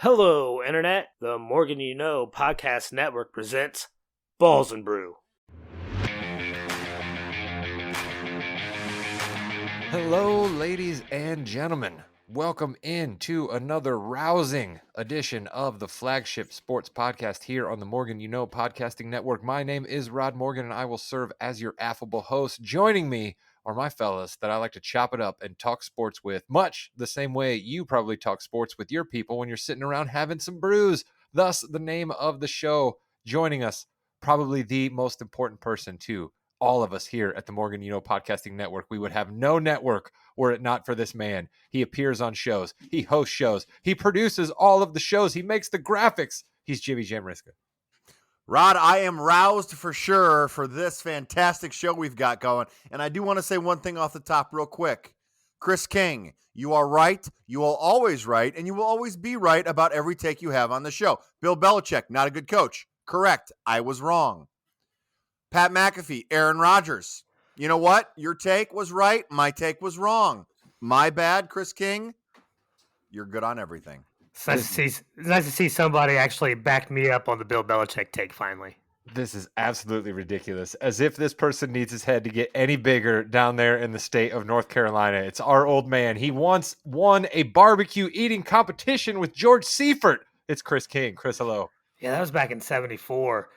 Hello, Internet. The Morgan You Know Podcast Network presents Balls and Brew. Hello, ladies and gentlemen. Welcome into another rousing edition of the flagship sports podcast here on the Morgan You Know Podcasting Network. My name is Rod Morgan, and I will serve as your affable host. Joining me are my fellas that I like to chop it up and talk sports with, much the same way you probably talk sports with your people when you're sitting around having some brews. Thus, the name of the show. Joining us, probably the most important person to all of us here at the Morgan You Know Podcasting Network. We would have no network were it not for this man. He appears on shows. He hosts shows. He produces all of the shows. He makes the graphics. He's Jimmy Jamriska. Rod, I am roused for sure for this fantastic show we've got going. And I do want to say one thing off the top real quick. Chris King, you are right. You are always right. And you will always be right about every take you have on the show. Bill Belichick, not a good coach. Correct. I was wrong. Pat McAfee, Aaron Rodgers. You know what? Your take was right. My take was wrong. My bad, Chris King. You're good on everything. It's nice to see somebody actually back me up on the Bill Belichick take finally. This is absolutely ridiculous. As if this person needs his head to get any bigger down there in the state of North Carolina. It's our old man. He once won a barbecue eating competition with George Seifert. It's Chris King. Chris, hello. Yeah, that was back in '74.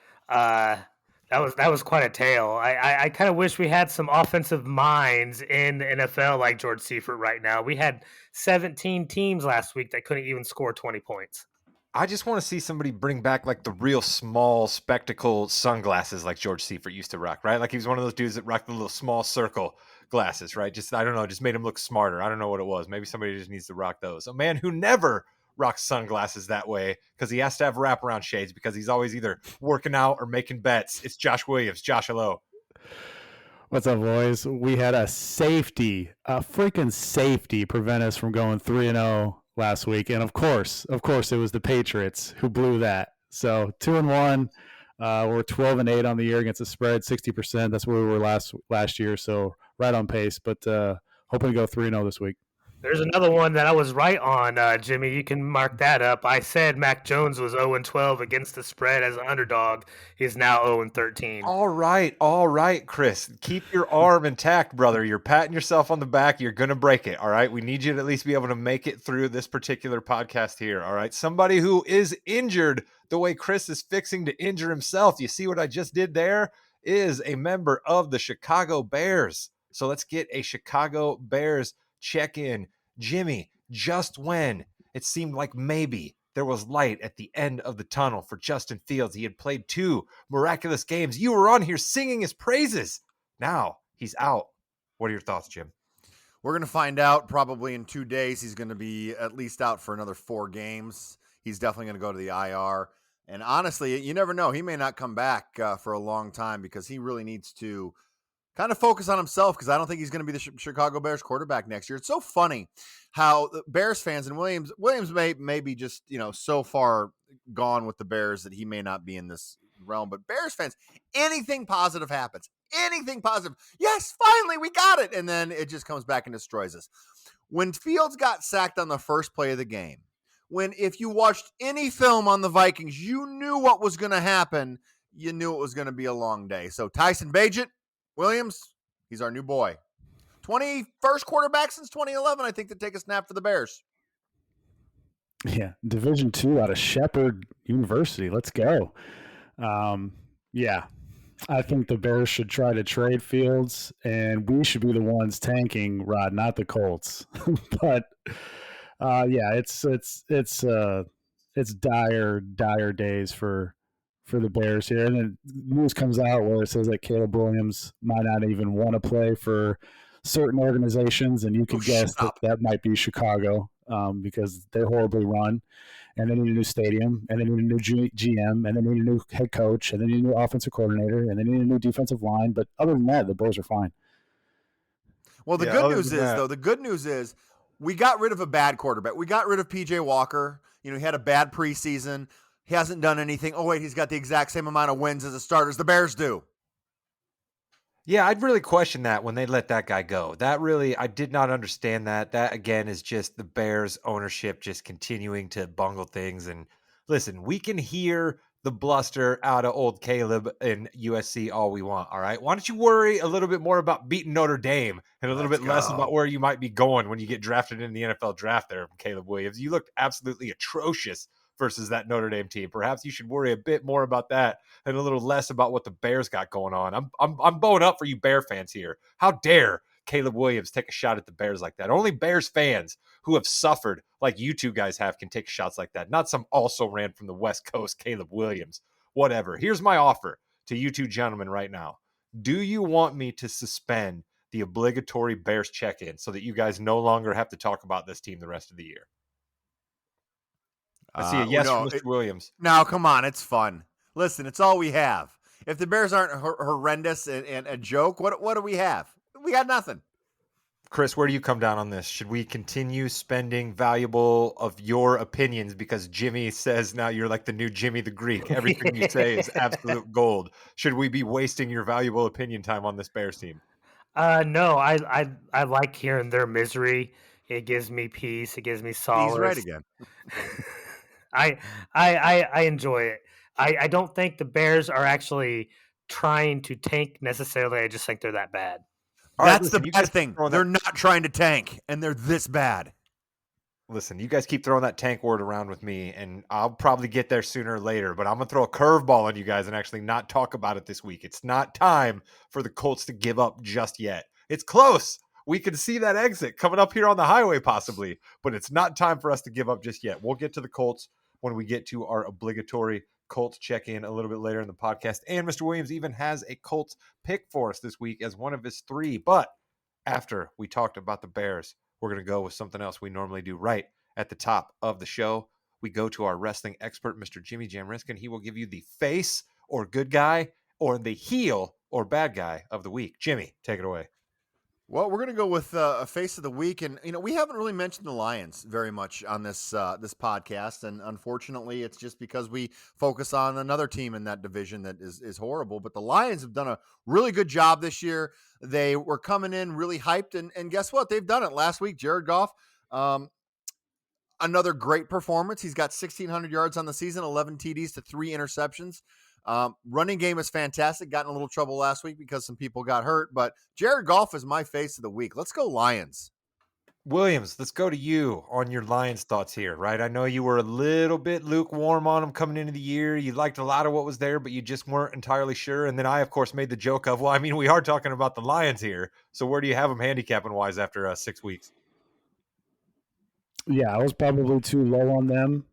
That was quite a tale. I kind of wish we had some offensive minds in the NFL like George Seifert right now. We had 17 teams last week that couldn't even score 20 points. I just want to see somebody bring back like the real small spectacle sunglasses like George Seifert used to rock, right? Like he was one of those dudes that rocked the little small circle glasses, right? Just, I don't know, just made him look smarter. I don't know what it was. Maybe somebody just needs to rock those. A man who never rocks sunglasses that way because he has to have wraparound shades because he's always either working out or making bets. It's Josh Williams. Josh, hello. What's up, boys? We had a freaking safety prevent us from going 3-0 last week. And of course, it was the Patriots who blew that. So 2-1, we're 12-8 on the year against the spread, 60%. That's where we were last year. So right on pace, but hoping to go 3-0 this week. There's another one that I was right on, Jimmy. You can mark that up. I said Mac Jones was 0-12 against the spread as an underdog. He's now 0-13. All right, Chris. Keep your arm intact, brother. You're patting yourself on the back. You're going to break it, all right? We need you to at least be able to make it through this particular podcast here, all right? Somebody who is injured the way Chris is fixing to injure himself. You see what I just did there? Is a member of the Chicago Bears. So let's get a Chicago Bears check-in. Jimmy, just when it seemed like maybe there was light at the end of the tunnel for Justin Fields, he had played 2 miraculous games. You were on here singing his praises. Now he's out. What are your thoughts, Jim? We're going to find out probably in 2 days. He's going to be at least out for another 4 games. He's definitely going to go to the IR. And honestly, you never know. He may not come back for a long time because he really needs to kind of focus on himself because I don't think he's going to be the Chicago Bears quarterback next year. It's so funny how the Bears fans and Williams may be just, so far gone with the Bears that he may not be in this realm. But Bears fans, anything positive happens. Anything positive. Yes, finally, we got it. And then it just comes back and destroys us. When Fields got sacked on the first play of the game, if you watched any film on the Vikings, you knew what was going to happen. You knew it was going to be a long day. So Tyson Bagent, Williams, he's our new boy. 21st quarterback since 2011, I think, to take a snap for the Bears. Yeah, Division II out of Shepherd University. Let's go. Yeah, I think the Bears should try to trade Fields, and we should be the ones tanking, Rod, not the Colts. But yeah, it's dire days for the Bears here. And then news comes out where it says that Caleb Williams might not even want to play for certain organizations, and you could guess that might be Chicago because they're horribly run, and they need a new stadium, and they need a new GM, and they need a new head coach, and they need a new offensive coordinator, and they need a new defensive line. But other than that, the Bears are fine. Well, the good news is we got rid of a bad quarterback. We got rid of P.J. Walker. He had a bad preseason. He hasn't done anything. Oh, wait, he's got the exact same amount of wins as the starters the Bears do. Yeah, I'd really question that when they let that guy go. That really, I did not understand that. That again is just the Bears ownership just continuing to bungle things. And listen, we can hear the bluster out of old Caleb in USC all we want. All right. Why don't you worry a little bit more about beating Notre Dame and a little Let's bit less about go. where you might be going when you get drafted in the NFL draft there, Caleb Williams? You looked absolutely atrocious versus that Notre Dame team. Perhaps you should worry a bit more about that and a little less about what the Bears got going on. I'm bowing up for you Bear fans here. How dare Caleb Williams take a shot at the Bears like that? Only Bears fans who have suffered like you two guys have can take shots like that. Not some also ran from the West Coast Caleb Williams. Whatever. Here's my offer to you two gentlemen right now. Do you want me to suspend the obligatory Bears check-in so that you guys no longer have to talk about this team the rest of the year? I see a yes from No, Mr. Williams. now come on, it's fun. Listen, it's all we have. If the Bears aren't horrendous and a joke, what do we have? We got nothing. Chris, where do you come down on this? Should we continue spending valuable of your opinions because Jimmy says now you're like the new Jimmy the Greek? Everything you say is absolute gold. Should we be wasting your valuable opinion time on this Bears team? No, I like hearing their misery. It gives me peace. It gives me He's right solace. again. I, I enjoy it. I don't think the Bears are actually trying to tank necessarily. I just think they're that bad. All right, That's the listen, you guys bad keep thing. throwing that. They're not trying to tank, and they're this bad. Listen, you guys keep throwing that tank word around with me, and I'll probably get there sooner or later, but I'm going to throw a curveball on you guys and actually not talk about it this week. It's not time for the Colts to give up just yet. It's close. We can see that exit coming up here on the highway, possibly, but it's not time for us to give up just yet. We'll get to the Colts when we get to our obligatory Colts check in a little bit later in the podcast. And Mr. Williams even has a Colts pick for us this week as one of his three. But after we talked about the Bears, we're going to go with something else we normally do right at the top of the show. We go to our wrestling expert, Mr. Jimmy Jamriskin. He will give you the face or good guy or the heel or bad guy of the week. Jimmy, take it away. Well, we're going to go with a face of the week, and we haven't really mentioned the Lions very much on this podcast, and unfortunately, it's just because we focus on another team in that division that is horrible. But the Lions have done a really good job this year. They were coming in really hyped, and guess what? They've done it last week. Jared Goff, another great performance. He's got 1,600 yards on the season, 11 TDs to 3 interceptions. Running game is fantastic. Got in a little trouble last week because some people got hurt, but Jared Goff is my face of the week. Let's go Lions. Williams, let's go to you on your Lions thoughts here, right? I know you were a little bit lukewarm on them coming into the year. You liked a lot of what was there, but you just weren't entirely sure. And then I, of course, made the joke of, well, I mean, we are talking about the Lions here. So where do you have them handicapping wise after 6 weeks? Yeah, I was probably too low on them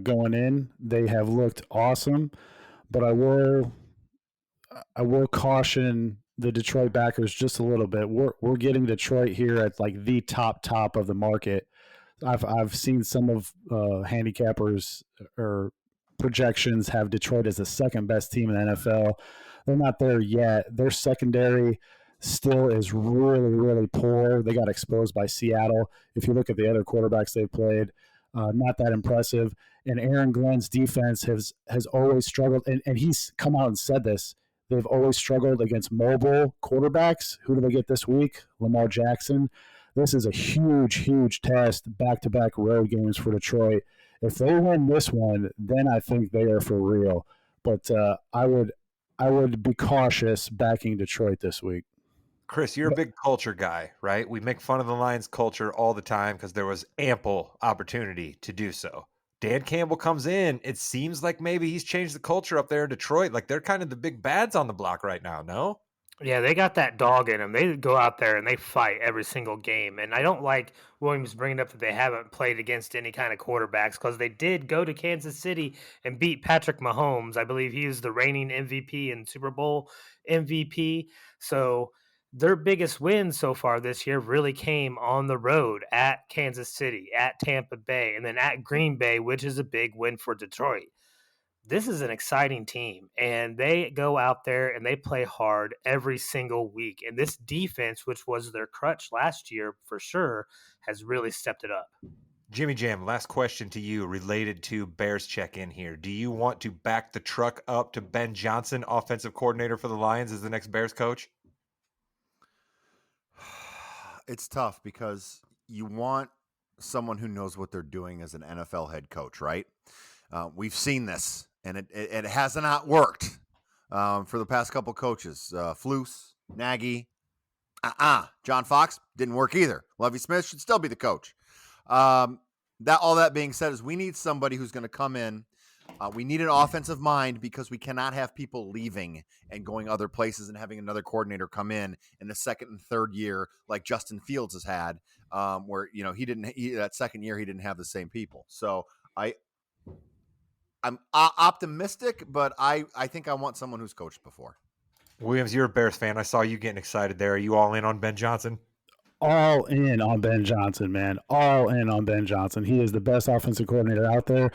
going in. They have looked awesome, but I will caution the Detroit backers just a little bit. We're getting Detroit here at like the top of the market. I've seen some of handicappers or projections have Detroit as the second best team in the NFL. They're not there yet. Their secondary still is really poor. They got exposed by Seattle. If you look at the other quarterbacks they've played, not that impressive. And Aaron Glenn's defense has always struggled, and he's come out and said this. They've always struggled against mobile quarterbacks. Who do they get this week? Lamar Jackson. This is a huge test, back-to-back road games for Detroit. If they win this one, then I think they are for real. But I would be cautious backing Detroit this week. Chris, you're a big culture guy, right? We make fun of the Lions culture all the time because there was ample opportunity to do so. Dan Campbell comes in. It seems like maybe he's changed the culture up there in Detroit. Like they're kind of the big bads on the block right now, no? Yeah, they got that dog in them. They go out there and they fight every single game. And I don't like Williams bringing up that they haven't played against any kind of quarterbacks because they did go to Kansas City and beat Patrick Mahomes. I believe he is the reigning MVP and Super Bowl MVP. So their biggest wins so far this year really came on the road at Kansas City, at Tampa Bay, and then at Green Bay, which is a big win for Detroit. This is an exciting team, and they go out there and they play hard every single week. And this defense, which was their crutch last year for sure, has really stepped it up. Jimmy Jam, last question to you related to Bears check-in here. Do you want to back the truck up to Ben Johnson, offensive coordinator for the Lions, as the next Bears coach? it's tough because you want someone who knows what they're doing as an NFL head coach, right? We've seen this, and it has not worked for the past couple coaches. Flus, Nagy, John Fox didn't work either. Lovie Smith should still be the coach. That being said, is we need somebody who's going to come in. We need an offensive mind because we cannot have people leaving and going other places and having another coordinator come in the second and third year like Justin Fields has had, where that second year he didn't have the same people. So I'm optimistic, but I think I want someone who's coached before. Williams, you're a Bears fan. I saw you getting excited there. Are you all in on Ben Johnson? All in on Ben Johnson, man. All in on Ben Johnson. He is the best offensive coordinator out there.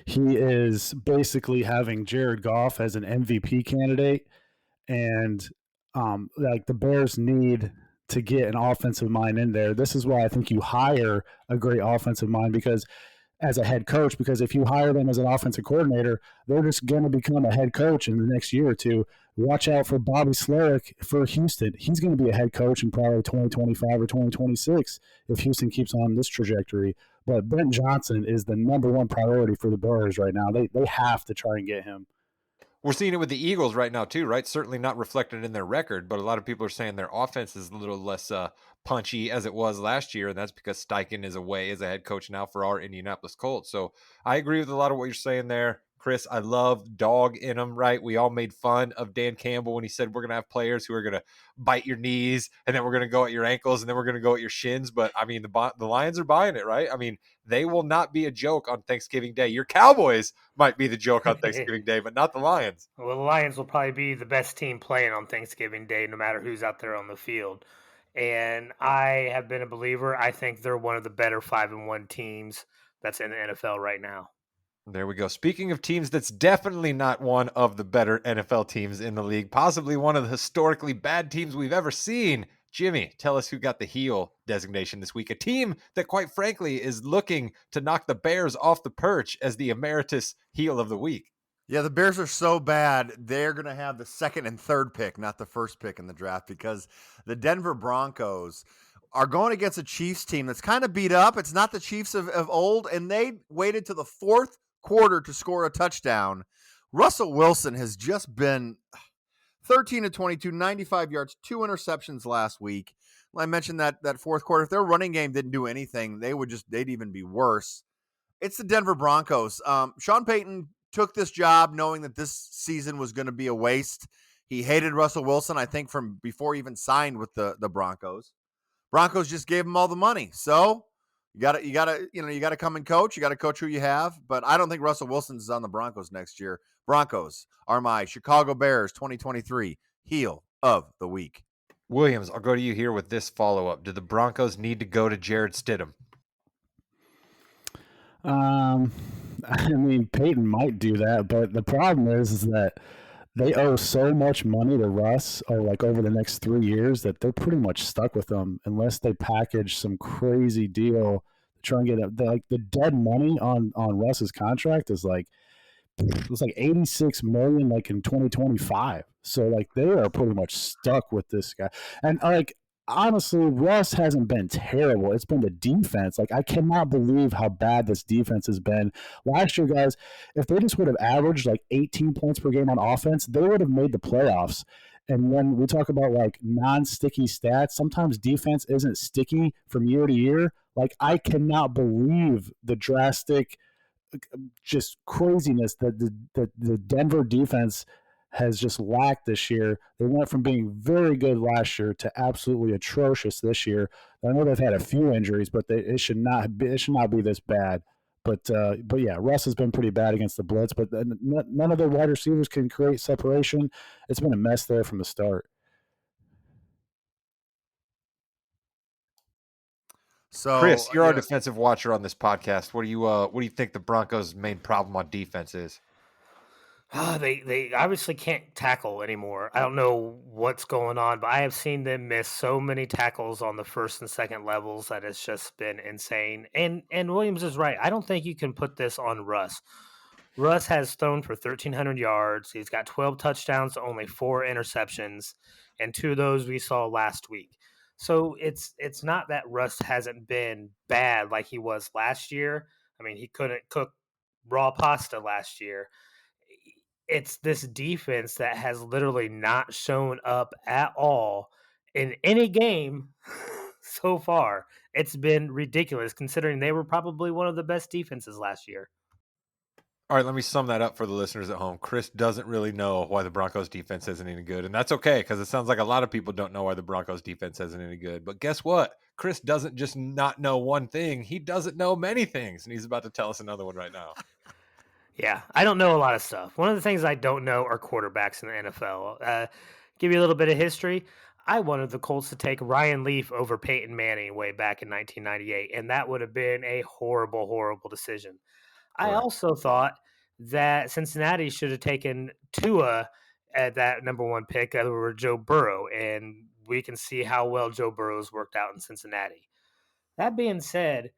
He is basically having Jared Goff as an MVP candidate. And like the Bears need to get an offensive mind in there. This is why I think you hire a great offensive mind because as a head coach, because if you hire them as an offensive coordinator, they're just going to become a head coach in the next year or two. Watch out for Bobby Slarick for Houston. He's going to be a head coach in probably 2025 or 2026 if Houston keeps on this trajectory. But Ben Johnson is the number one priority for the Bears right now. They have to try and get him. We're seeing it with the Eagles right now too, right? Certainly not reflected in their record, but a lot of people are saying their offense is a little less punchy as it was last year, and that's because Steichen is away as a head coach now for our Indianapolis Colts. So I agree with a lot of what you're saying there, Chris. I love dog in them, right? We all made fun of Dan Campbell when he said we're going to have players who are going to bite your knees, and then we're going to go at your ankles, and then we're going to go at your shins. But I mean, the Lions are buying it, right? I mean, they will not be a joke on Thanksgiving Day. Your Cowboys might be the joke on Thanksgiving Day, but not the Lions. Well, the Lions will probably be the best team playing on Thanksgiving Day, no matter who's out there on the field. And I have been a believer. I think they're one of the better 5-1 teams that's in the NFL right now. There we go. Speaking of teams, that's definitely not one of the better NFL teams in the league, possibly one of the historically bad teams we've ever seen. Jimmy, tell us who got the heel designation this week. A team that, quite frankly, is looking to knock the Bears off the perch as the emeritus heel of the week. Yeah, the Bears are so bad, they're going to have the second and third pick, not the first pick in the draft, because the Denver Broncos are going against a Chiefs team that's kind of beat up. It's not the Chiefs of old, and they waited to the fourth quarter to score a touchdown. Russell Wilson has just been 13 to 22, 95 yards, 2 interceptions last week. I mentioned that fourth quarter. If their running game didn't do anything, they'd even be worse. It's the Denver Broncos. Sean Payton took this job knowing that this season was going to be a waste. He hated Russell Wilson, I think, from before he even signed with the Broncos. Broncos just gave him all the money. So you gotta come and coach. You gotta coach who you have. But I don't think Russell Wilson's on the Broncos next year. Broncos are my Chicago Bears 2023 heel of the week. Williams, I'll go to you here with this follow-up. Do the Broncos need to go to Jared Stidham? I mean, Peyton might do that, but the problem is that they owe so much money to Russ, or like over the next 3 years, that they're pretty much stuck with them unless they package some crazy deal to try and get the dead money on Russ's contract is like it's like 86 million like in 2025. So like they are pretty much stuck with this guy. And like honestly, Russ hasn't been terrible. It's been the defense. Like I cannot believe how bad this defense has been. Last year, guys, if they just would have averaged like 18 points per game on offense, they would have made the playoffs. And when we talk about like non-sticky stats, sometimes defense isn't sticky from year to year. Like I cannot believe the drastic just craziness that the Denver defense has just lacked this year. They went from being very good last year to absolutely atrocious this year. I know they've had a few injuries, but it should not be this bad. But yeah, Russ has been pretty bad against the blitz, but none of their wide receivers can create separation. It's been a mess there from the start. So, Chris, you're our defensive watcher on this podcast. What do you think the Broncos' main problem on defense is? They obviously can't tackle anymore. I don't know what's going on, but I have seen them miss so many tackles on the first and second levels that it's just been insane. And Williams is right. I don't think you can put this on Russ. Russ has thrown for 1,300 yards. He's got 12 touchdowns, only 4 interceptions, and 2 of those we saw last week. So it's not that Russ hasn't been bad like he was last year. I mean, he couldn't cook raw pasta last year. It's this defense that has literally not shown up at all in any game so far. It's been ridiculous considering they were probably one of the best defenses last year. All right, let me sum that up for the listeners at home. Chris doesn't really know why the Broncos defense isn't any good, and that's okay because it sounds like a lot of people don't know why the Broncos defense isn't any good. But guess what? Chris doesn't just not know one thing; he doesn't know many things, and he's about to tell us another one right now. Yeah, I don't know a lot of stuff. One of the things I don't know are quarterbacks in the NFL. Give you a little bit of history. I wanted the Colts to take Ryan Leaf over Peyton Manning way back in 1998, and that would have been a horrible, horrible decision. I Correct. also thought that Cincinnati should have taken Tua at that number one pick over Joe Burrow, and we can see how well Joe Burrow's worked out in Cincinnati. That being said,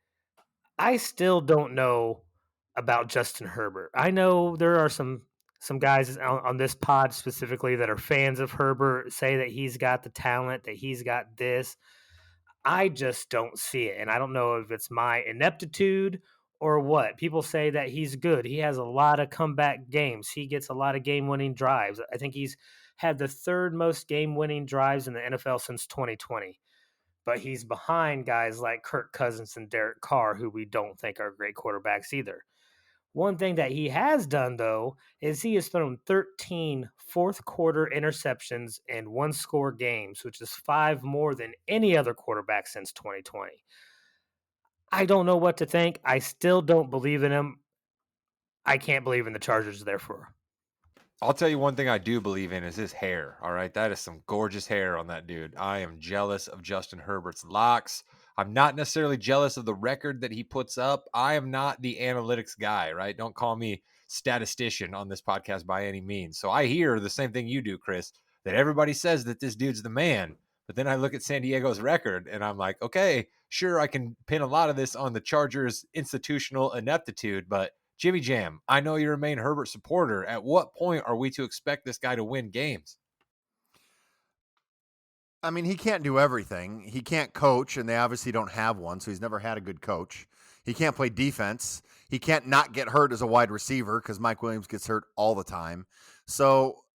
I still don't know about Justin Herbert. I know there are some guys on this pod specifically that are fans of Herbert, say that he's got the talent, that he's got this. I just don't see it. And I don't know if it's my ineptitude or what. People say that he's good. He has a lot of comeback games. He gets a lot of game-winning drives. I think he's had the third most game-winning drives in the NFL since 2020. But he's behind guys like Kirk Cousins and Derek Carr, who we don't think are great quarterbacks either. One thing that he has done, though, is he has thrown 13 fourth quarter interceptions in one score games, which is 5 more than any other quarterback since 2020. I don't know what to think. I still don't believe in him. I can't believe in the Chargers, therefore. I'll tell you one thing I do believe in is his hair. All right. That is some gorgeous hair on that dude. I am jealous of Justin Herbert's locks. I'm not necessarily jealous of the record that he puts up. I am not the analytics guy, right? Don't call me statistician on this podcast by any means. So I hear the same thing you do, Chris, that everybody says that this dude's the man. But then I look at San Diego's record and I'm like, okay, sure, I can pin a lot of this on the Chargers' institutional ineptitude, but Jimmy Jam, I know you're a main Herbert supporter. At what point are we to expect this guy to win games? I mean, he can't do everything. He can't coach, and they obviously don't have one, so he's never had a good coach. He can't play defense. He can't not get hurt as a wide receiver because Mike Williams gets hurt all the time. So,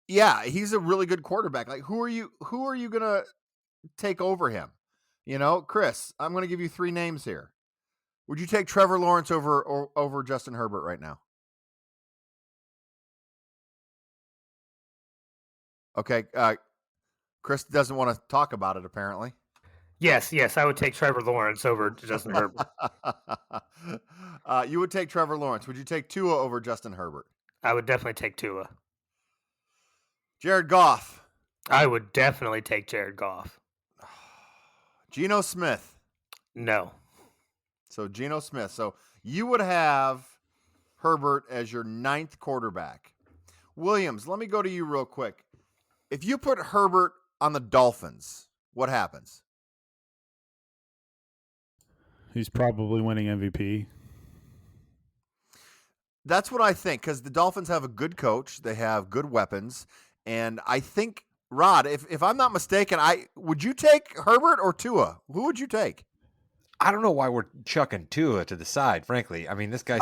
yeah, he's a really good quarterback. Like, who are you gonna take over him? You know, Chris, I'm gonna give you 3 names here. Would you take Trevor Lawrence over Justin Herbert right now? Okay, Chris doesn't want to talk about it, apparently. Yes, I would take Trevor Lawrence over Justin Herbert. You would take Trevor Lawrence. Would you take Tua over Justin Herbert? I would definitely take Tua. Jared Goff. I would definitely take Jared Goff. Geno Smith. No. So Geno Smith. So you would have Herbert as your 9th quarterback. Williams, let me go to you real quick. If you put Herbert on the Dolphins, what happens? He's probably winning MVP. That's what I think, because the Dolphins have a good coach. They have good weapons. And I think, Rod, if I'm not mistaken, would you take Herbert or Tua? Who would you take? I don't know why we're chucking Tua to the side, frankly. I mean, this guy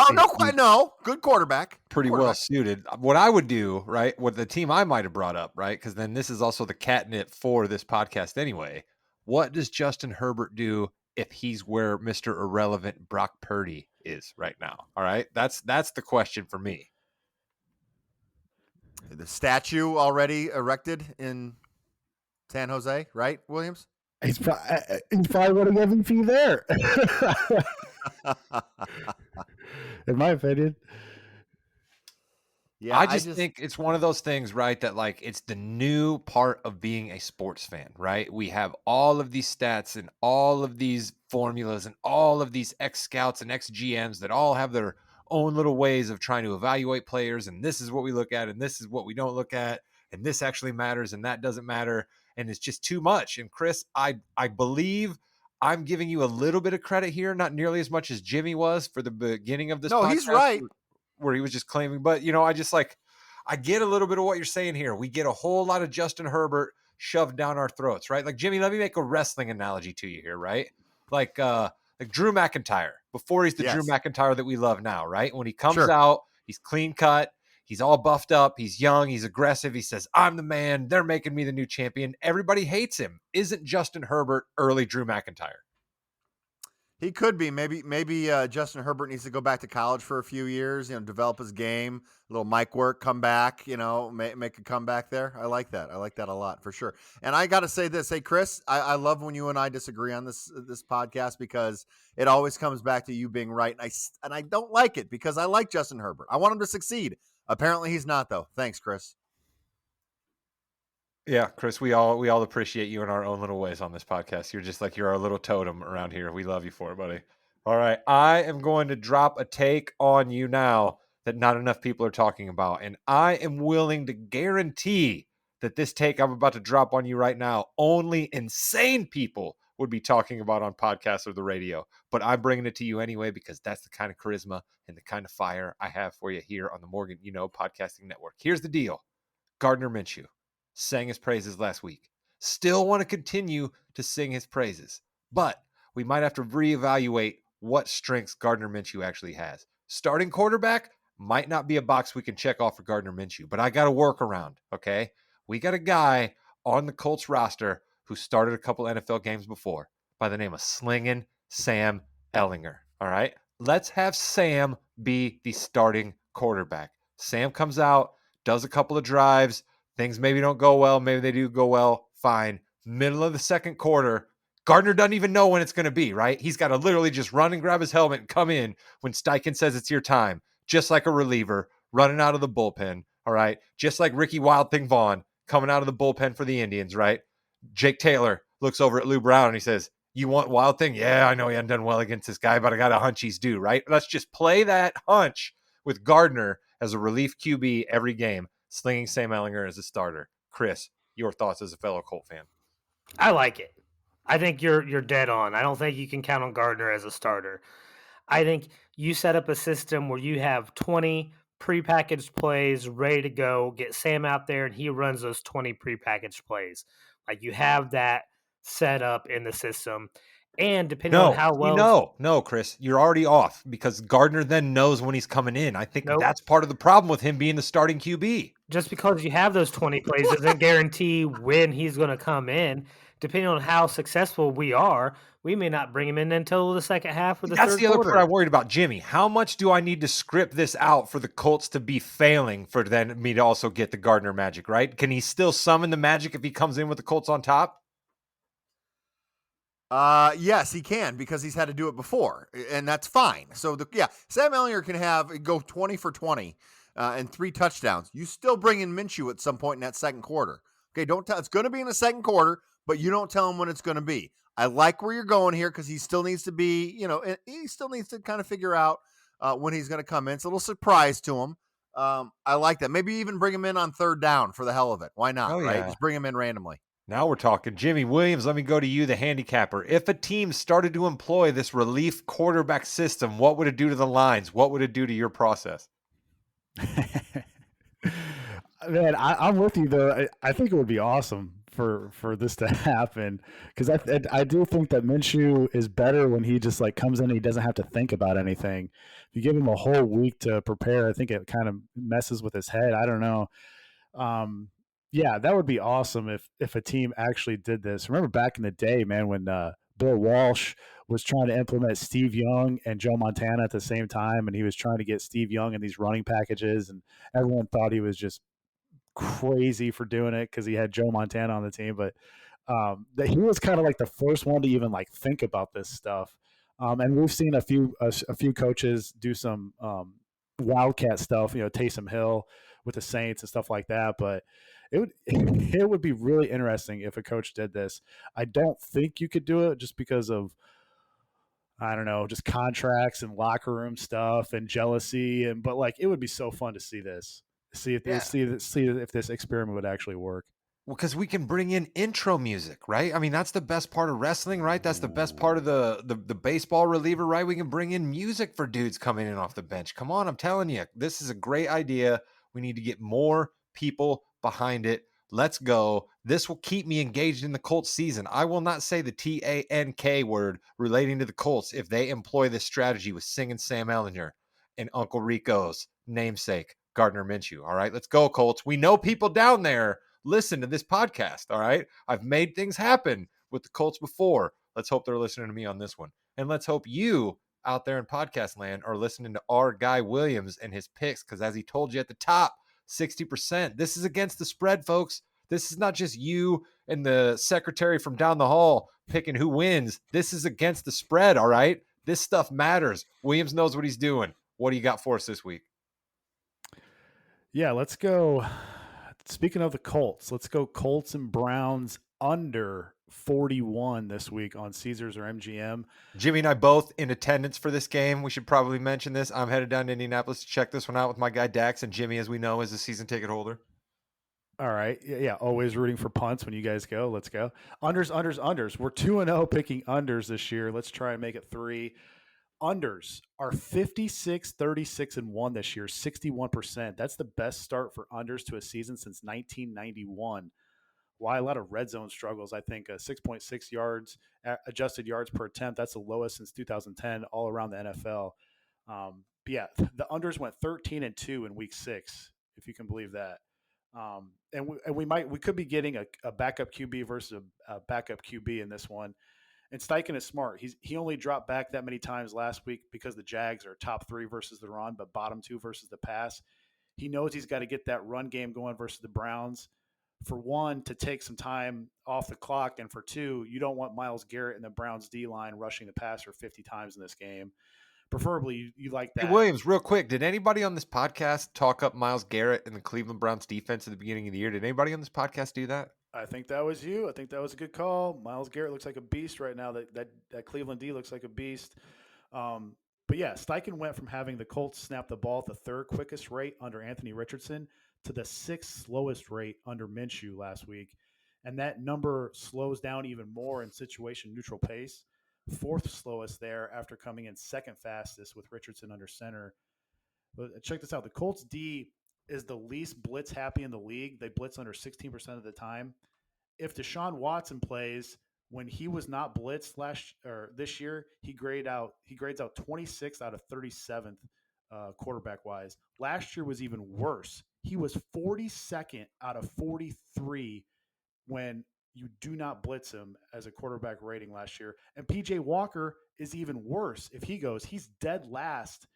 no. Good quarterback. Pretty well suited. What I would do, right, with the team I might have brought up, right, because then this is also the catnip for this podcast anyway. What does Justin Herbert do if he's where Mr. Irrelevant Brock Purdy is right now? All right, that's the question for me. The statue already erected in San Jose, right, Williams? He's probably winning MVP there. In my opinion. Yeah, I just think it's one of those things, right, that like it's the new part of being a sports fan, right? We have all of these stats and all of these formulas and all of these ex-scouts and ex-GMs that all have their own little ways of trying to evaluate players, and this is what we look at and this is what we don't look at, and this actually matters and that doesn't matter, and it's just too much. And Chris, I believe I'm giving you a little bit of credit here, not nearly as much as Jimmy was for the beginning of this podcast. No, he's right. Where he was just claiming, but I just like, I get a little bit of what you're saying here. We get a whole lot of Justin Herbert shoved down our throats, right? Like, Jimmy, let me make a wrestling analogy to you here, right? Like Drew McIntyre, before he's the Drew Yes. McIntyre that we love now, right? When he comes Sure. out, he's clean cut, he's all buffed up, he's young, he's aggressive, he says, I'm the man, they're making me the new champion. Everybody hates him. Isn't Justin Herbert early Drew McIntyre? He could be. Maybe Justin Herbert needs to go back to college for a few years, develop his game, a little mic work, come back, make a comeback there. I like that. I like that a lot for sure. And I got to say this. Hey, Chris, I love when you and I disagree on this podcast because it always comes back to you being right. And I don't like it because I like Justin Herbert. I want him to succeed. Apparently he's not, though. Thanks, Chris. Yeah, Chris, we all appreciate you in our own little ways on this podcast. You're our little totem around here. We love you for it, buddy. All right, I am going to drop a take on you now that not enough people are talking about, and I am willing to guarantee that this take I'm about to drop on you right now, only insane people would be talking about on podcasts or the radio. But I'm bringing it to you anyway because that's the kind of charisma and the kind of fire I have for you here on the Morgan Podcasting Network. Here's the deal. Gardner Minshew sang his praises last week. Still want to continue to sing his praises, but we might have to reevaluate what strengths Gardner Minshew actually has. Starting quarterback might not be a box we can check off for Gardner Minshew, but I got a workaround, okay? We got a guy on the Colts roster who started a couple NFL games before by the name of Slingin' Sam Ehlinger, all right? Let's have Sam be the starting quarterback. Sam comes out, does a couple of drives, things maybe don't go well. Maybe they do go well. Fine. Middle of the second quarter, Gardner doesn't even know when it's going to be, right? He's got to literally just run and grab his helmet and come in when Steichen says it's your time, just like a reliever running out of the bullpen, all right? Just like Ricky Wild Thing Vaughn coming out of the bullpen for the Indians, right? Jake Taylor looks over at Lou Brown and he says, you want Wild Thing? Yeah, I know he hasn't done well against this guy, but I got a hunch he's due, right? Let's just play that hunch with Gardner as a relief QB every game. Slinging Sam Ehlinger as a starter. Chris, your thoughts as a fellow Colt fan? I like it. I think you're dead on. I don't think you can count on Gardner as a starter. I think you set up a system where you have 20 prepackaged plays ready to go. Get Sam out there and he runs those 20 prepackaged plays. Like you have that set up in the system. And depending on how well No, Chris, you're already off because Gardner then knows when he's coming in. I think Nope. that's part of the problem with him being the starting QB. Just because you have those 20 plays doesn't guarantee when he's going to come in. Depending on how successful we are, we may not bring him in until the second half or the That's third the other quarter. part I'm worried about. Jimmy, how much do I need to script this out for the Colts to be failing for then me to also get the Gardner magic, right? Can he still summon the magic if he comes in with the Colts on top? Yes, he can because he's had to do it before, and that's fine. So Sam Ehlinger can go 20 for 20 and 3 touchdowns. You still bring in Minshew at some point in that second quarter. Okay, don't tell it's going to be in the second quarter, but you don't tell him when it's going to be. I like where you're going here because he still needs to be, he still needs to kind of figure out when he's going to come in. It's a little surprise to him. I like that. Maybe even bring him in on third down for the hell of it. Why not? Right? Yeah. Just bring him in randomly. Now we're talking. Jimmy Williams, let me go to you, the handicapper. If a team started to employ this relief quarterback system, what would it do to the lines? What would it do to your process? Man, I'm with you though. I think it would be awesome for this to happen because I do think that Minshew is better when he just like comes in and he doesn't have to think about anything. If you give him a whole week to prepare, I think it kind of messes with his head. I don't know. Yeah, that would be awesome if a team actually did this. Remember back in the day, man, when Bill Walsh was trying to implement Steve Young and Joe Montana at the same time, and he was trying to get Steve Young in these running packages, and everyone thought he was just crazy for doing it because he had Joe Montana on the team. But that he was kind of like the first one to even like think about this stuff. And we've seen a few coaches do some wildcat stuff, Taysom Hill with the Saints and stuff like that. But it would be really interesting if a coach did this. I don't think you could do it just because of, I don't know, just contracts and locker room stuff and jealousy. But like, it would be so fun to see this, see if this experiment would actually work. Well, because we can bring in intro music, right? I mean, that's the best part of wrestling, right? That's the best part of the baseball reliever, right? We can bring in music for dudes coming in off the bench. Come on, I'm telling you, this is a great idea. We need to get more people behind it. Let's go. This will keep me engaged in the Colts season. I will not say the TANK word relating to the Colts if they employ this strategy with singing Sam Ellinger and Uncle Rico's namesake, Gardner Minshew. All right, let's go, Colts. We know people down there listen to this podcast. All right, I've made things happen with the Colts before. Let's hope they're listening to me on this one. And let's hope you out there in podcast land are listening to our guy Williams and his picks, because as he told you at the top, 60%. This is against the spread, folks. This is not just you and the secretary from down the hall picking who wins. This is against the spread, all right? This stuff matters. Williams knows what he's doing. What do you got for us this week? Yeah, let's go. Speaking of the Colts, let's go Colts and Browns under 41 this week on Caesars or MGM. Jimmy and I both in attendance for this game. We should probably mention this. I'm headed down to Indianapolis to check this one out with my guy Dax, and Jimmy, as we know, is a season ticket holder. All right. Yeah, always rooting for punts when you guys go. Let's go. Unders. We're 2-0 picking unders this year. Let's try and make it 3. Unders are 56, 36, and 1 this year, 61%. That's the best start for unders to a season since 1991. Why a lot of red zone struggles, I think 6.6 yards, adjusted yards per attempt. That's the lowest since 2010 all around the NFL. But yeah, the unders went 13-2 in week 6, if you can believe that. And we could be getting a backup QB versus a backup QB in this one. And Steichen is smart. He only dropped back that many times last week because the Jags are top 3 versus the run, but bottom 2 versus the pass. He knows he's got to get that run game going versus the Browns. For one, to take some time off the clock, and for two, you don't want Myles Garrett and the Browns D line rushing the passer 50 times in this game. Preferably, you like that. Hey, Williams, real quick, did anybody on this podcast talk up Myles Garrett and the Cleveland Browns defense at the beginning of the year? Did anybody on this podcast do that? I think that was you. I think that was a good call. Myles Garrett looks like a beast right now. That Cleveland D looks like a beast. But yeah, Steichen went from having the Colts snap the ball at the 3rd quickest rate under Anthony Richardson to the 6th slowest rate under Minshew last week. And that number slows down even more in situation neutral pace. 4th slowest there after coming in 2nd fastest with Richardson under center. But check this out. The Colts D is the least blitz happy in the league. They blitz under 16% of the time. If Deshaun Watson plays when he was not blitzed this year, he grades out 26th out of 37th quarterback wise. Last year was even worse. He was 42nd out of 43 when you do not blitz him as a quarterback rating last year. And PJ Walker is even worse. If he goes, he's dead last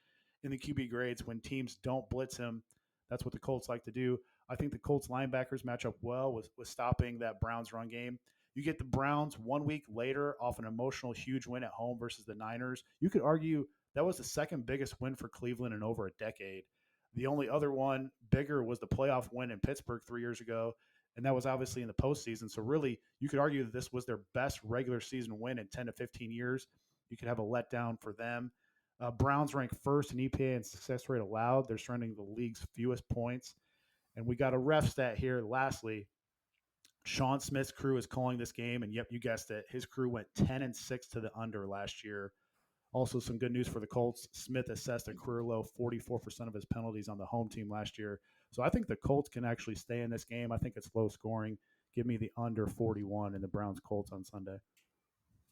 in the QB grades when teams don't blitz him. That's what the Colts like to do. I think the Colts linebackers match up well with stopping that Browns run game. You get the Browns 1 week later off an emotional huge win at home versus the Niners. You could argue that was the 2nd biggest win for Cleveland in over a decade. The only other one bigger was the playoff win in Pittsburgh 3 years ago, and that was obviously in the postseason. So really, you could argue that this was their best regular season win in 10 to 15 years. You could have a letdown for them. Browns rank 1st in EPA and success rate allowed. They're surrendering the league's fewest points. And we got a ref stat here. Lastly, Sean Smith's crew is calling this game, and yep, you guessed it. His crew went 10-6 to the under last year. Also, some good news for the Colts. Smith assessed a career low 44% of his penalties on the home team last year. So I think the Colts can actually stay in this game. I think it's low scoring. Give me the under 41 in the Browns Colts on Sunday.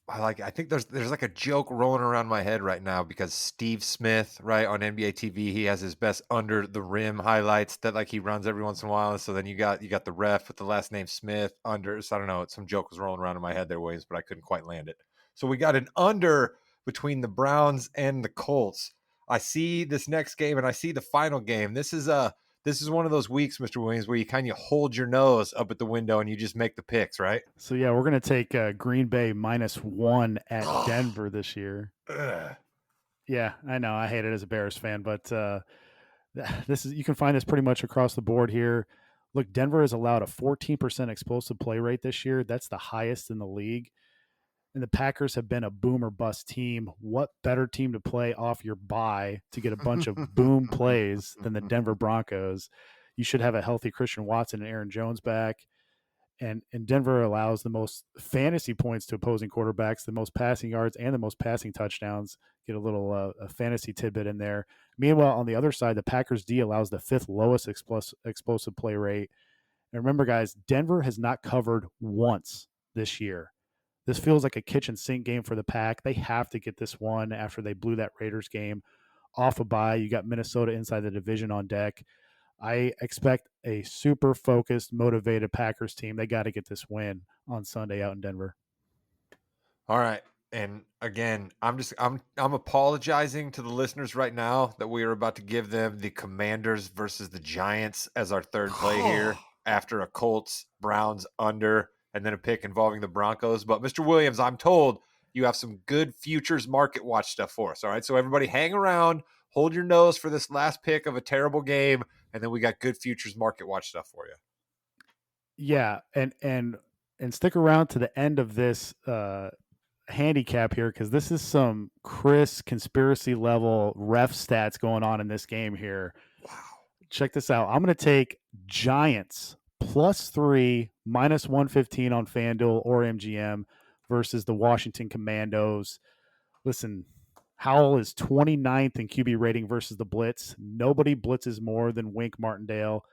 I think there's like a joke rolling around my head right now because Steve Smith, right, on NBA TV, he has his best under the rim highlights that like he runs every once in a while. And so then you got the ref with the last name Smith under. So I don't know, some joke was rolling around in my head there, Williams, but I couldn't quite land it. So we got an under between the Browns and the Colts. I see this next game and I see the final game. This is one of those weeks, Mr. Williams, where you kind of hold your nose up at the window and you just make the picks, right? So, yeah, we're going to take Green Bay -1 at Denver this year. Yeah, I know. I hate it as a Bears fan, but you can find this pretty much across the board here. Look, Denver has allowed a 14% explosive play rate this year. That's the highest in the league. And the Packers have been a boom or bust team. What better team to play off your bye to get a bunch of boom plays than the Denver Broncos? You should have a healthy Christian Watson and Aaron Jones back. And Denver allows the most fantasy points to opposing quarterbacks, the most passing yards, and the most passing touchdowns. Get a little a fantasy tidbit in there. Meanwhile, on the other side, the Packers D allows the 5th lowest explosive play rate. And remember, guys, Denver has not covered once this year. This feels like a kitchen sink game for the Pack. They have to get this one after they blew that Raiders game off a bye. You got Minnesota inside the division on deck. I expect a super focused, motivated Packers team. They got to get this win on Sunday out in Denver. All right. And again, I'm apologizing to the listeners right now that we are about to give them the Commanders versus the Giants as our third play here after a Colts Browns under and then a pick involving the Broncos. But Mr. Williams, I'm told you have some good futures market watch stuff for us. All right. So everybody hang around, hold your nose for this last pick of a terrible game, and then we got good futures market watch stuff for you. Yeah, and stick around to the end of this handicap here, because this is some Chris conspiracy level ref stats going on in this game here. Wow. Check this out. I'm going to take Giants +3 -115 on FanDuel or MGM versus the Washington Commandos. Listen, Howell is 29th in QB rating versus the blitz. Nobody blitzes more than Wink Martindale.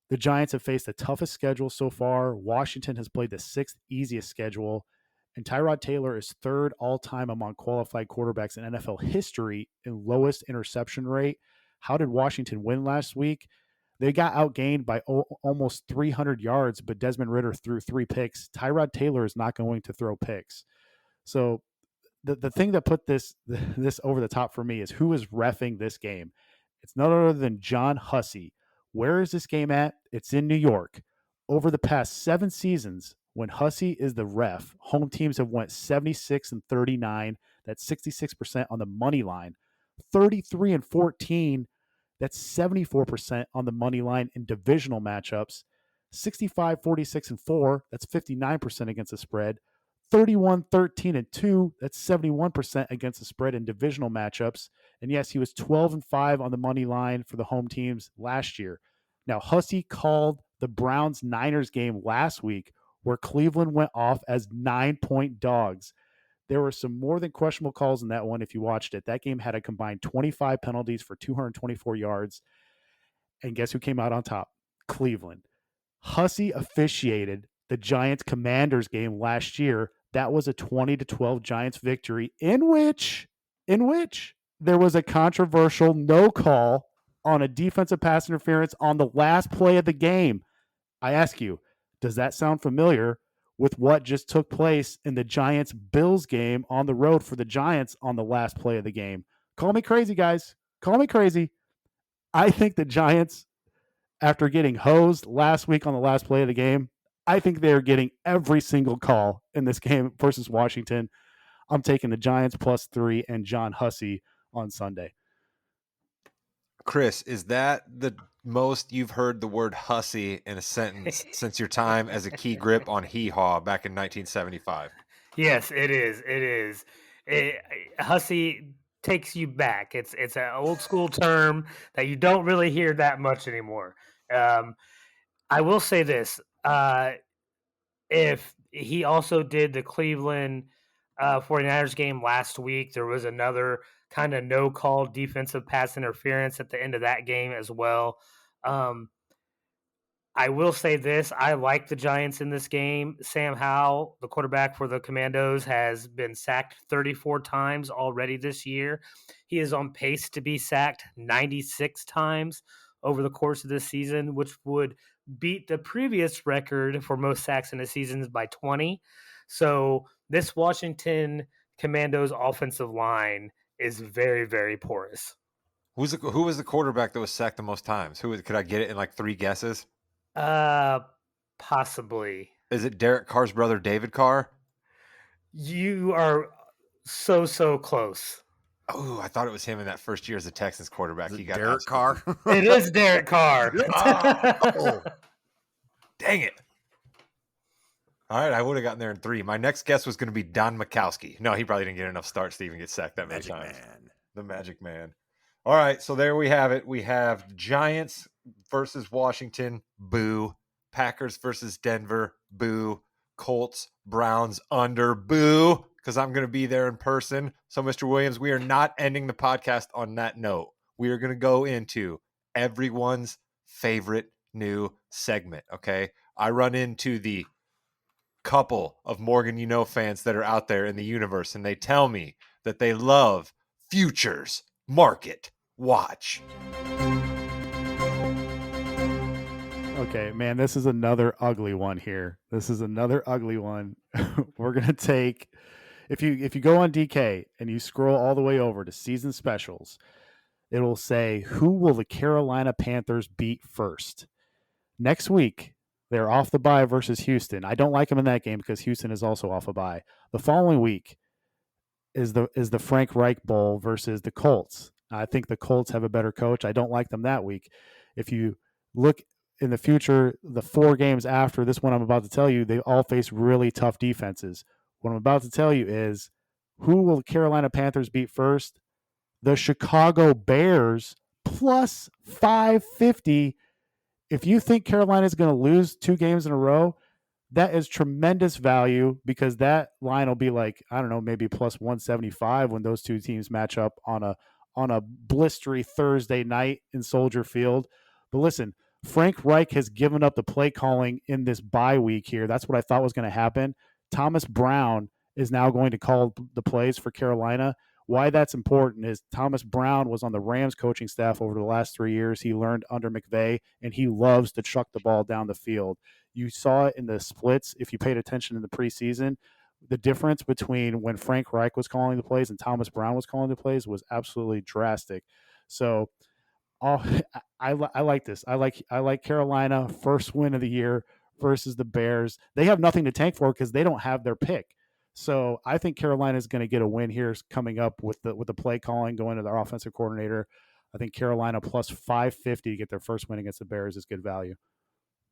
The Giants have faced the toughest schedule so far. Washington has played the 6th easiest schedule. And Tyrod Taylor is 3rd all-time among qualified quarterbacks in NFL history in lowest interception rate. How did Washington win last week? They got outgained by almost 300 yards, but Desmond Ridder threw 3 picks. Tyrod Taylor is not going to throw picks. So the thing that put this over the top for me is who is reffing this game. It's none other than John Hussey. Where is this game at? It's in New York. Over the past 7 seasons, when Hussey is the ref, home teams have went 76-39. That's 66% on the money line. 33-14. That's 74% on the money line in divisional matchups. 65-46-4. That's 59% against the spread. 31-13-2. That's 71% against the spread in divisional matchups. And yes, he was 12-5 on the money line for the home teams last year. Now, Hussey called the Browns-Niners game last week where Cleveland went off as 9-point dogs. There were some more than questionable calls in that one if you watched it. That game had a combined 25 penalties for 224 yards. And guess who came out on top? Cleveland. Hussey officiated the Giants Commanders game last year. That was a 20-12 Giants victory in which there was a controversial no call on a defensive pass interference on the last play of the game. I ask you, does that sound familiar with what just took place in the Giants-Bills game on the road for the Giants on the last play of the game? Call me crazy, guys. Call me crazy. I think the Giants, after getting hosed last week on the last play of the game, I think they're getting every single call in this game versus Washington. I'm taking the Giants +3 and John Hussey on Sunday. Chris, is that the most you've heard the word hussy in a sentence since your time as a key grip on Hee Haw back in 1975? Yes, it is. It is. Hussy takes you back. It's an old school term that you don't really hear that much anymore. I will say this: if he also did the Cleveland 49ers game last week, there was another kind of no call defensive pass interference at the end of that game as well. I will say this. I like the Giants in this game. Sam Howell, the quarterback for the Commandos, has been sacked 34 times already this year. He is on pace to be sacked 96 times over the course of this season, which would beat the previous record for most sacks in a season by 20. So this Washington Commandos offensive line is very, very porous. Who was the quarterback that was sacked the most times? Could I get it in like 3 guesses? Possibly. Is it Derek Carr's brother, David Carr? You are so close. Oh, I thought it was him in that first year as a Texans quarterback. Is He it got Derek Carr? It is Derek Carr. Oh, dang it. All right, I would have gotten there in 3. My next guess was going to be Don Mikowski. No, he probably didn't get enough starts to even get sacked that many times. Man. The Magic Man. All right, so there we have it. We have Giants versus Washington, boo. Packers versus Denver, boo. Colts, Browns under, boo, because I'm going to be there in person. So, Mr. Williams, we are not ending the podcast on that note. We are going to go into everyone's favorite new segment. Okay. I run into the couple of Morgan fans that are out there in the universe, and they tell me that they love Futures Market Watch. Okay, man, this is another ugly one here. This is another ugly one. We're gonna take if you go on DK and you scroll all the way over to season specials, it'll say who will the Carolina Panthers beat first. Next week, they're off the bye versus Houston. I don't like them in that game because Houston is also off a bye. The following week is the Frank Reich Bowl versus the Colts. I think the Colts have a better coach. I don't like them that week. If you look in the future, the 4 games after this one I'm about to tell you, they all face really tough defenses. What I'm about to tell you is who will the Carolina Panthers beat first? The Chicago Bears plus 550. If you think Carolina is going to lose 2 games in a row, that is tremendous value because that line will be like, I don't know, maybe plus 175 when those two teams match up on a blistery Thursday night in Soldier Field. But listen, Frank Reich has given up the play calling in this bye week here. That's what I thought was going to happen. Thomas Brown is now going to call the plays for Carolina. Why that's important is Thomas Brown was on the Rams coaching staff over the last 3 years. He learned under McVay, and he loves to chuck the ball down the field. You saw it in the splits if you paid attention in the preseason. The difference between when Frank Reich was calling the plays and Thomas Brown was calling the plays was absolutely drastic. So I like this. I like Carolina first win of the year versus the Bears. They have nothing to tank for because they don't have their pick. So I think Carolina is going to get a win here coming up with the play calling going to their offensive coordinator. I think Carolina plus 550 to get their first win against the Bears is good value.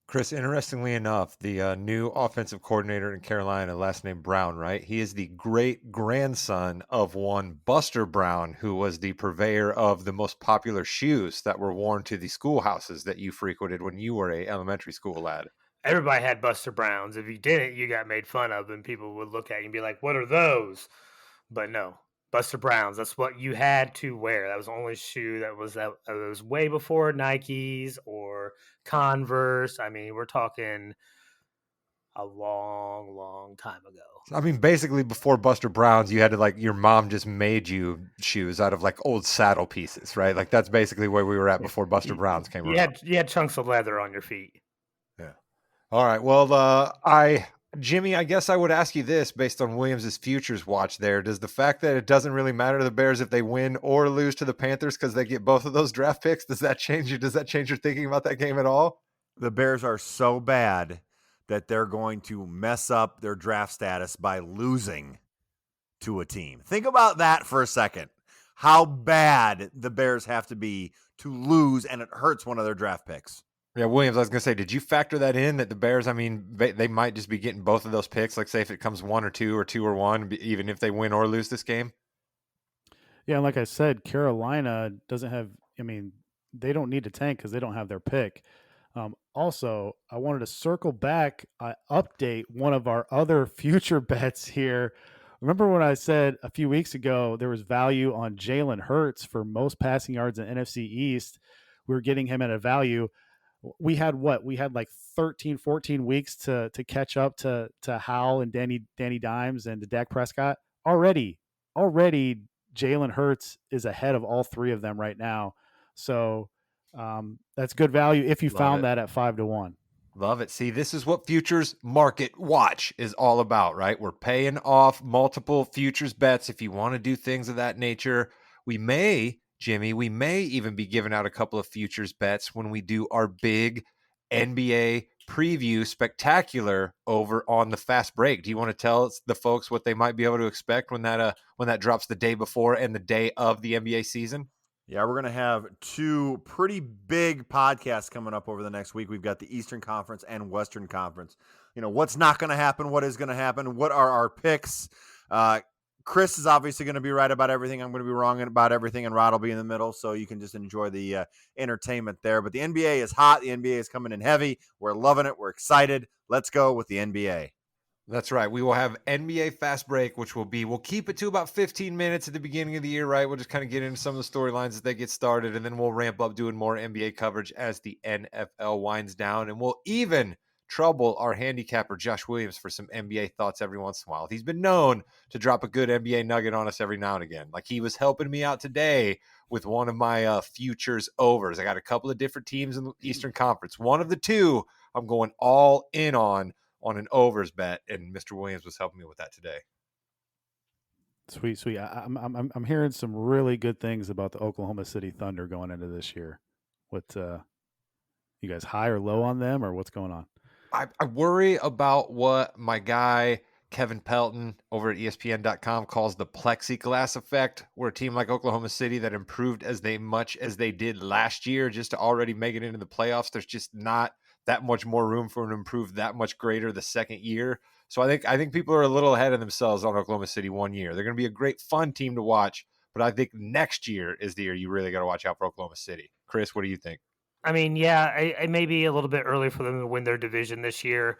Chris, interestingly enough, the new offensive coordinator in Carolina, last name Brown, right? He is the great grandson of one Buster Brown, who was the purveyor of the most popular shoes that were worn to the schoolhouses that you frequented when you were a elementary school lad. Everybody had Buster Browns. If you didn't, you got made fun of, and people would look at you and be like, "What are those?" But no, Buster Browns. That's what you had to wear. That was the only shoe that was way before Nikes or Converse. I mean, we're talking a long, long time ago. I mean, basically before Buster Brown's, you had to your mom just made you shoes out of old saddle pieces, right? That's basically where we were at before Buster Brown's came around. You had chunks of leather on your feet. Yeah. All right. Well, Jimmy, I guess I would ask you this based on Williams' futures watch there. Does the fact that it doesn't really matter to the Bears if they win or lose to the Panthers because they get both of those draft picks, does that change your thinking about that game at all? The Bears are so bad that they're going to mess up their draft status by losing to a team. Think about that for a second. How bad the Bears have to be to lose, and it hurts one of their draft picks. Yeah, Williams, I was going to say, did you factor that in, that the Bears, I mean, they might just be getting both of those picks, say if it comes 1 or 2 or 2 or 1, even if they win or lose this game? Yeah, like I said, Carolina doesn't have, they don't need to tank because they don't have their pick. Also, I wanted to circle back, update one of our other future bets here. Remember when I said a few weeks ago there was value on Jalen Hurts for most passing yards in NFC East? We were getting him at a value. We had 13, 14 weeks to catch up to Howell and Danny Dimes and to Dak Prescott. Already Jalen Hurts is ahead of all 3 of them right now. So that's good value if you found that at 5-1. Love it. See, this is what Futures Market Watch is all about, right? We're paying off multiple futures bets if you want to do things of that nature. Jimmy, we may even be giving out a couple of futures bets when we do our big NBA preview spectacular over on the Fast Break. Do you want to tell the folks what they might be able to expect when that drops the day before and the day of the NBA season? Yeah, we're going to have 2 pretty big podcasts coming up over the next week. We've got the Eastern Conference and Western Conference. What's not going to happen? What is going to happen? What are our picks? Chris is obviously going to be right about everything. I'm going to be wrong about everything, and Rod will be in the middle, so you can just enjoy the entertainment there. But the NBA is hot. The NBA is coming in heavy. We're loving it. We're excited. Let's go with the NBA. That's right. We will have NBA Fast Break, which we'll keep it to about 15 minutes at the beginning of the year, right? We'll just kind of get into some of the storylines as they get started, and then we'll ramp up doing more NBA coverage as the NFL winds down. And we'll even trouble our handicapper, Josh Williams, for some NBA thoughts every once in a while. He's been known to drop a good NBA nugget on us every now and again. Like he was helping me out today with one of my futures overs. I got a couple of different teams in the Eastern Conference. One of the two I'm going all in on an overs bet, and Mr. Williams was helping me with that today. Sweet, sweet. I'm hearing some really good things about the Oklahoma City Thunder going into this year. What you guys high or low on them, or what's going on? I worry about what my guy Kevin Pelton over at ESPN.com calls the plexiglass effect, where a team like Oklahoma City that improved as much as they did last year just to already make it into the playoffs, there's just not that much more room for them to improve that much greater the second year. So I think people are a little ahead of themselves on Oklahoma City one year. They're going to be a great fun team to watch, but I think next year is the year you really got to watch out for Oklahoma City. Chris, what do you think? I mean, yeah, I may be a little bit early for them to win their division this year,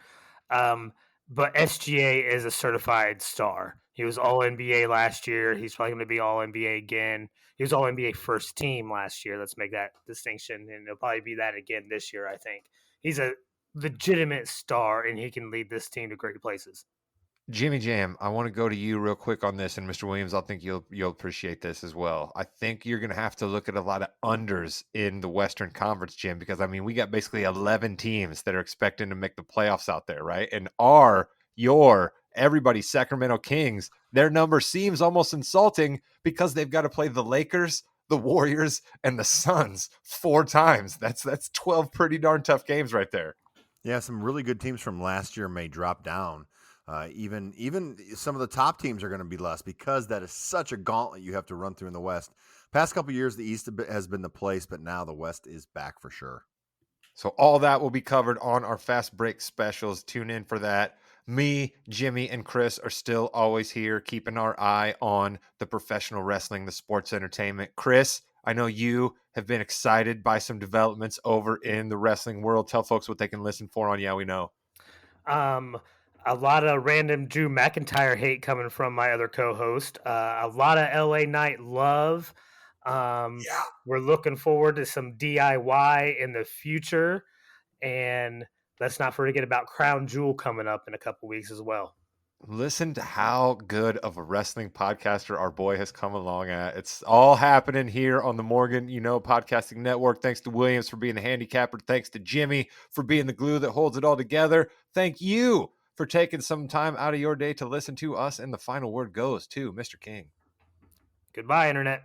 um, but SGA is a certified star. He was All NBA last year. He's probably going to be All NBA again. He was All NBA first team last year. Let's make that distinction, and he'll probably be that again this year. I think he's a legitimate star, and he can lead this team to great places. Jimmy Jam, I want to go to you real quick on this, and Mr. Williams, I think you'll appreciate this as well. I think you're going to have to look at a lot of unders in the Western Conference, Jim, because I mean we got basically 11 teams that are expecting to make the playoffs out there, right? And everybody's Sacramento Kings, their number seems almost insulting because they've got to play the Lakers, the Warriors, and the Suns 4 times. That's 12 pretty darn tough games right there. Yeah, some really good teams from last year may drop down. Even some of the top teams are going to be less because that is such a gauntlet you have to run through in the West. Past couple of years, the East has been the place, but now the West is back for sure. So all that will be covered on our Fast Break specials. Tune in for that. Me, Jimmy, and Chris are still always here, keeping our eye on the professional wrestling, the sports entertainment. Chris, I know you have been excited by some developments over in the wrestling world. Tell folks what they can listen for on Yeah We Know. A lot of random Drew McIntyre hate coming from my other co-host. A lot of LA Knight love. We're looking forward to some DIY in the future, and let's not forget about Crown Jewel coming up in a couple weeks as well. Listen to how good of a wrestling podcaster our boy has come along at. It's all happening here on the Morgan Podcasting Network. Thanks to Williams for being the handicapper. Thanks to Jimmy for being the glue that holds it all together. Thank you for taking some time out of your day to listen to us. And the final word goes to Mr. King. Goodbye, Internet.